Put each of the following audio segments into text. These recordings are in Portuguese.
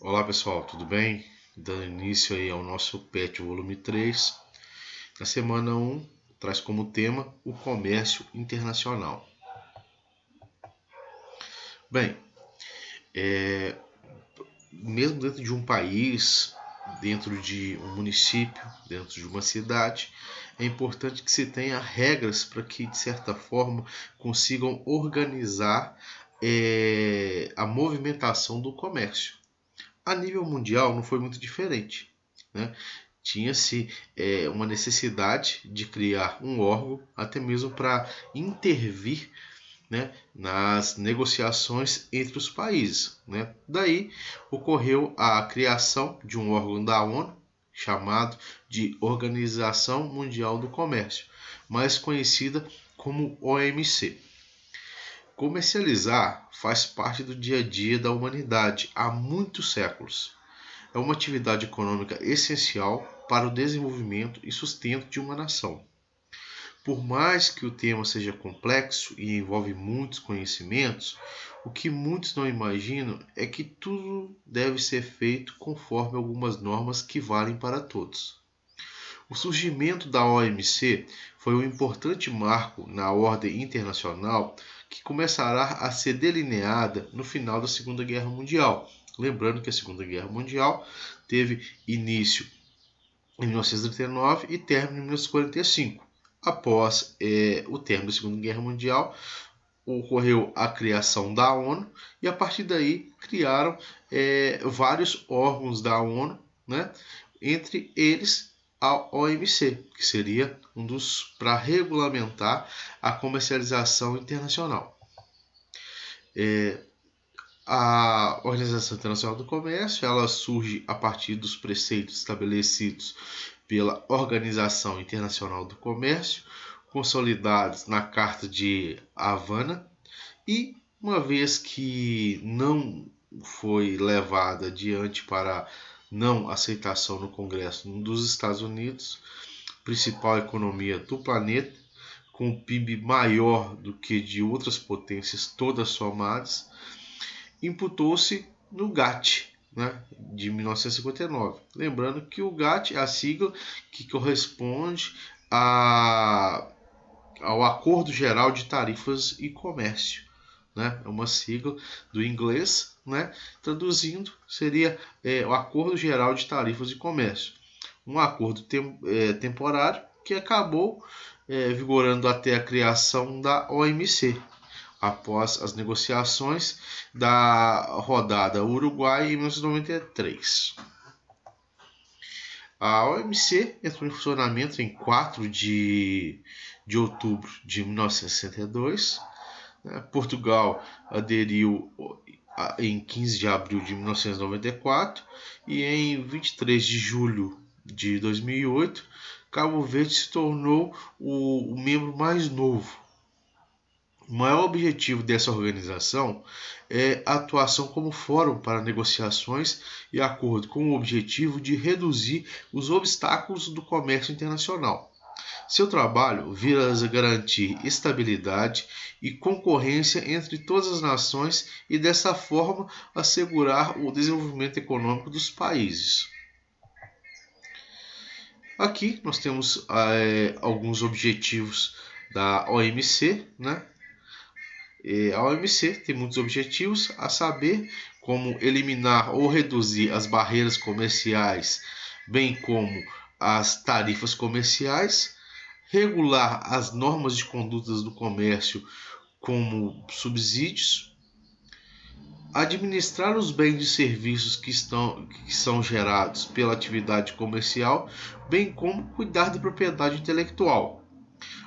Olá pessoal, tudo bem? Dando início aí ao nosso PET volume 3. Na semana 1, traz como tema o comércio internacional. Bem, mesmo dentro de um país, dentro de um município, dentro de uma cidade, é importante que se tenha regras para que, de certa forma, consigam organizar a movimentação do comércio. A nível mundial não foi muito diferente, né? Tinha-se uma necessidade de criar um órgão, até mesmo para intervir, né, nas negociações entre os países, né? Daí ocorreu a criação de um órgão da ONU chamado de Organização Mundial do Comércio, mais conhecida como OMC. Comercializar faz parte do dia a dia da humanidade há muitos séculos. É uma atividade econômica essencial para o desenvolvimento e sustento de uma nação. Por mais que o tema seja complexo e envolve muitos conhecimentos, o que muitos não imaginam é que tudo deve ser feito conforme algumas normas que valem para todos. O surgimento da OMC foi um importante marco na ordem internacional que começará a ser delineada no final da Segunda Guerra Mundial. Lembrando que a Segunda Guerra Mundial teve início em 1939 e término em 1945. Após o término da Segunda Guerra Mundial, ocorreu a criação da ONU e a partir daí criaram vários órgãos da ONU, né? Entre eles a OMC, que seria um dos para regulamentar a comercialização internacional. A Organização Internacional do Comércio ela surge a partir dos preceitos estabelecidos pela Organização Internacional do Comércio, consolidados na Carta de Havana, e uma vez que não foi levada adiante para não aceitação no Congresso dos Estados Unidos, principal economia do planeta, com um PIB maior do que de outras potências todas somadas, imputou-se no GATT, né, de 1959. Lembrando que o GATT é a sigla que corresponde ao Acordo Geral de Tarifas e Comércio. Né? É uma sigla do inglês, né? Traduzindo, seria o Acordo Geral de Tarifas e Comércio. Um acordo temporário que acabou vigorando até a criação da OMC, após as negociações da rodada Uruguai em 1993. A OMC entrou em funcionamento em 4 de outubro de 1962. Portugal aderiu em 15 de abril de 1994 e em 23 de julho de 2008, Cabo Verde se tornou o membro mais novo. O maior objetivo dessa organização é a atuação como fórum para negociações e acordo com o objetivo de reduzir os obstáculos do comércio internacional. Seu trabalho visa garantir estabilidade e concorrência entre todas as nações e, dessa forma, assegurar o desenvolvimento econômico dos países. Aqui nós temos alguns objetivos da OMC, né? A OMC tem muitos objetivos, a saber, como eliminar ou reduzir as barreiras comerciais, bem como as tarifas comerciais, regular as normas de condutas do comércio, como subsídios, administrar os bens e serviços que são gerados pela atividade comercial, bem como cuidar da propriedade intelectual,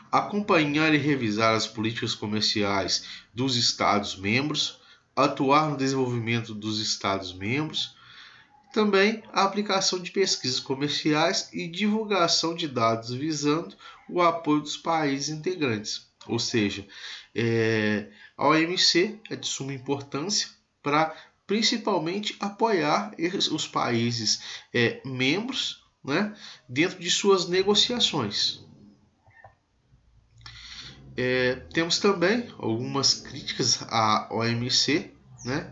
acompanhar e revisar as políticas comerciais dos Estados-membros, atuar no desenvolvimento dos Estados-membros, também a aplicação de pesquisas comerciais e divulgação de dados visando o apoio dos países integrantes. Ou seja, a OMC é de suma importância para principalmente apoiar os países membros, né, dentro de suas negociações. Temos também algumas críticas à OMC, né?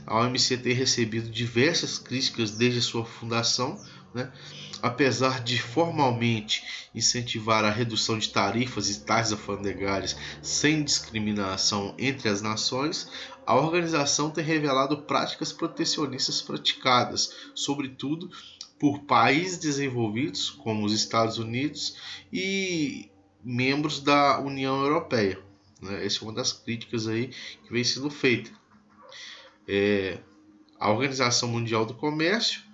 a OMC tem recebido diversas críticas desde a sua fundação, né? Apesar de formalmente incentivar a redução de tarifas e taxas alfandegárias sem discriminação entre as nações, a organização tem revelado práticas protecionistas praticadas, sobretudo por países desenvolvidos, como os Estados Unidos e membros da União Europeia. Essa é uma das críticas aí que vem sendo feita. A Organização Mundial do Comércio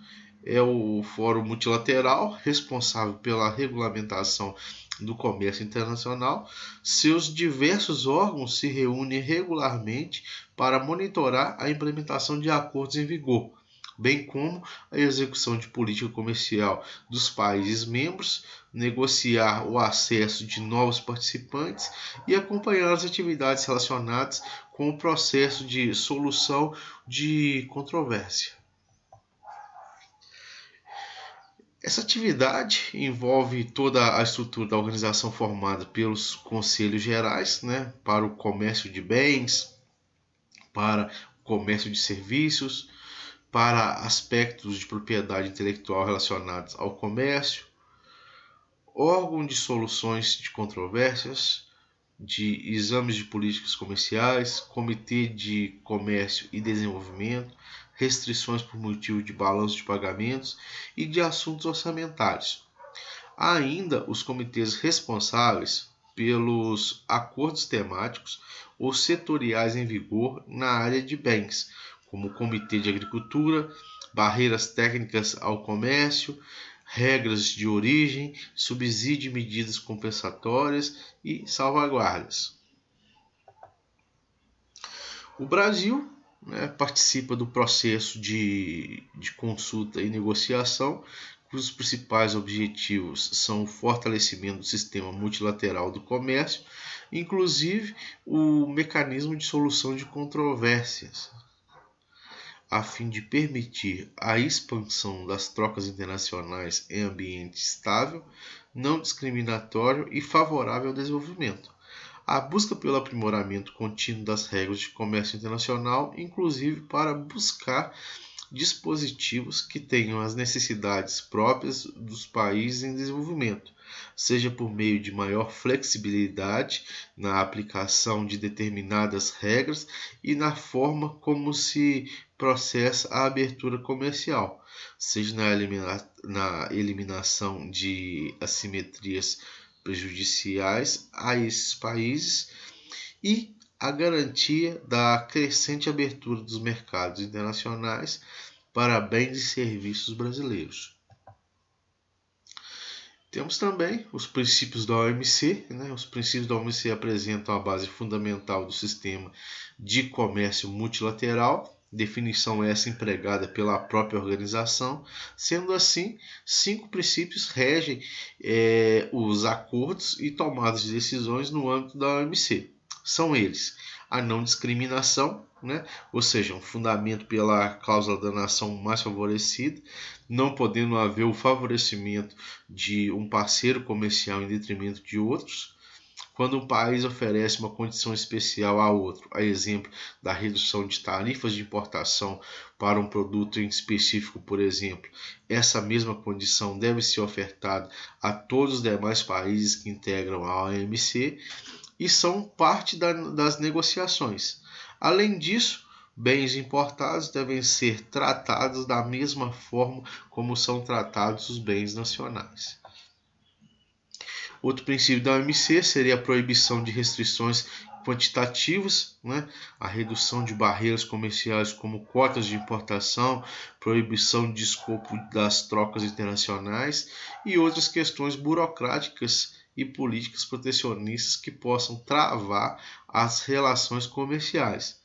é o fórum multilateral responsável pela regulamentação do comércio internacional. Seus diversos órgãos se reúnem regularmente para monitorar a implementação de acordos em vigor, bem como a execução de política comercial dos países membros, negociar o acesso de novos participantes e acompanhar as atividades relacionadas com o processo de solução de controvérsia. Essa atividade envolve toda a estrutura da organização formada pelos conselhos gerais, para o comércio de bens, para o comércio de serviços, para aspectos de propriedade intelectual relacionados ao comércio, órgão de soluções de controvérsias, de exames de políticas comerciais, comitê de comércio e desenvolvimento, restrições por motivo de balanço de pagamentos e de assuntos orçamentários. Há ainda os comitês responsáveis pelos acordos temáticos ou setoriais em vigor na área de bens, como o Comitê de Agricultura, barreiras técnicas ao comércio, regras de origem, subsídio e medidas compensatórias e salvaguardas. O Brasil participa do processo de consulta e negociação, cujos principais objetivos são o fortalecimento do sistema multilateral do comércio, inclusive o mecanismo de solução de controvérsias, a fim de permitir a expansão das trocas internacionais em ambiente estável, não discriminatório e favorável ao desenvolvimento. A busca pelo aprimoramento contínuo das regras de comércio internacional, inclusive para buscar dispositivos que tenham as necessidades próprias dos países em desenvolvimento, seja por meio de maior flexibilidade na aplicação de determinadas regras e na forma como se processa a abertura comercial, seja na eliminação de assimetrias prejudiciais a esses países e a garantia da crescente abertura dos mercados internacionais para bens e serviços brasileiros. Temos também os princípios da OMC. Os princípios da OMC apresentam a base fundamental do sistema de comércio multilateral, definição essa empregada pela própria organização. Sendo assim, 5 princípios regem os acordos e tomadas de decisões no âmbito da OMC. São eles: a não discriminação, ou seja, um fundamento pela cláusula da nação mais favorecida, não podendo haver o favorecimento de um parceiro comercial em detrimento de outros. Quando um país oferece uma condição especial a outro, a exemplo da redução de tarifas de importação para um produto em específico, por exemplo, essa mesma condição deve ser ofertada a todos os demais países que integram a OMC e são parte das negociações. Além disso, bens importados devem ser tratados da mesma forma como são tratados os bens nacionais. Outro princípio da OMC seria a proibição de restrições quantitativas, a redução de barreiras comerciais como cotas de importação, proibição de escopo das trocas internacionais e outras questões burocráticas e políticas protecionistas que possam travar as relações comerciais.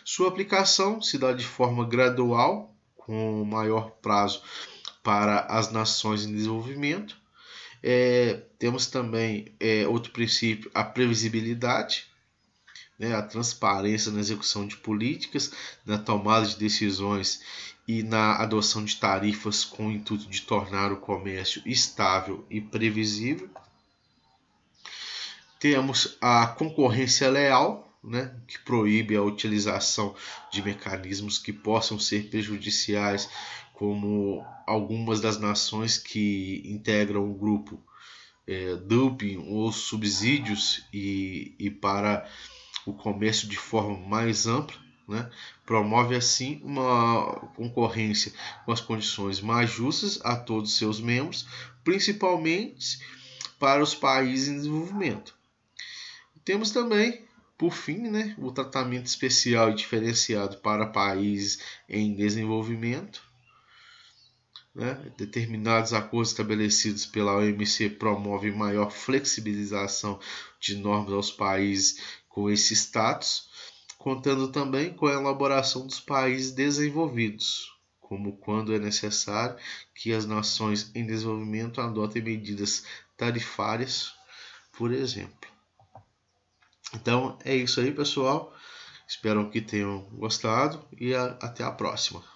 Sua aplicação se dá de forma gradual, com maior prazo para as nações em desenvolvimento. Temos também outro princípio, a previsibilidade, a transparência na execução de políticas, na tomada de decisões e na adoção de tarifas com o intuito de tornar o comércio estável e previsível. Temos a concorrência leal, né, que proíbe a utilização de mecanismos que possam ser prejudiciais, como algumas das nações que integram o grupo dumping ou subsídios e para o comércio de forma mais ampla, né? Promove assim uma concorrência com as condições mais justas a todos os seus membros, principalmente para os países em desenvolvimento. Temos também, por fim, né, o tratamento especial e diferenciado para países em desenvolvimento. Né? Determinados acordos estabelecidos pela OMC promovem maior flexibilização de normas aos países com esse status, contando também com a elaboração dos países desenvolvidos, como quando é necessário que as nações em desenvolvimento adotem medidas tarifárias, por exemplo. Então é isso aí, pessoal. Espero que tenham gostado e até a próxima.